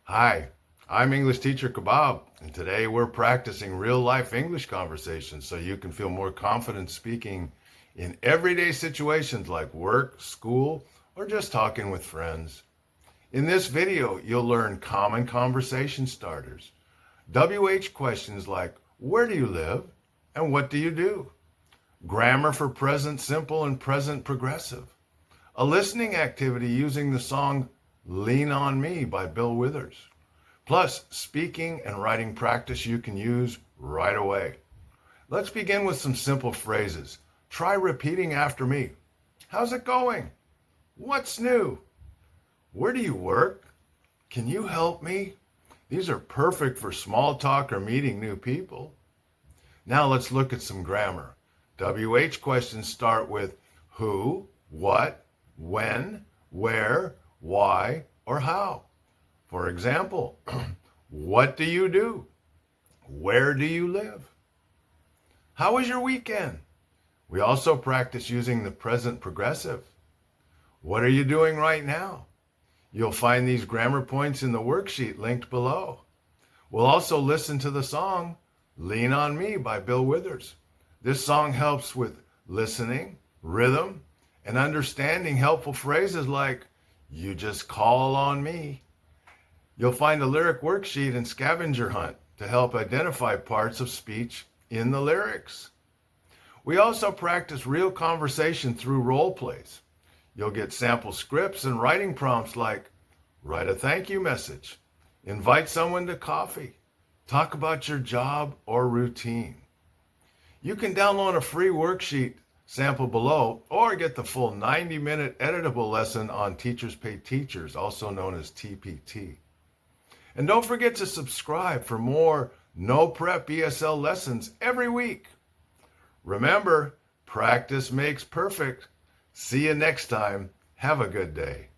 Hi, I'm English teacher Kebab, and today we're practicing real life English conversations so you can feel more confident speaking in everyday situations like work, school, or just talking with friends. In this video, you'll learn common conversation starters, WH questions like where do you live and what do you do? Grammar for present simple and present progressive. A listening activity using the song Lean on Me by Bill Withers. Plus, speaking and writing practice you can use right away. Let's begin with some simple phrases. Try repeating after me. How's it going? What's new? Where do you work? Can you help me? These are perfect for small talk or meeting new people. Now let's look at some grammar. WH questions start with who, what, when, where, why, or how. For example, what do you do? Where do you live? How was your weekend? We also practice using the present progressive. What are you doing right now? You'll find these grammar points in the worksheet linked below. We'll also listen to the song Lean on Me by Bill Withers. This song helps with listening, rhythm, and understanding helpful phrases like, you just call on me. You'll find a lyric worksheet and scavenger hunt to help identify parts of speech in the lyrics. We also practice real conversation through role plays. You'll get sample scripts and writing prompts like, write a thank you message, invite someone to coffee, talk about your job or routine. You can download a free worksheet sample below or get the full 90-minute editable lesson on Teachers Pay Teachers, also known as TPT. And don't forget to subscribe for more no prep ESL lessons every week. Remember, practice makes perfect. See you next time. Have a good day.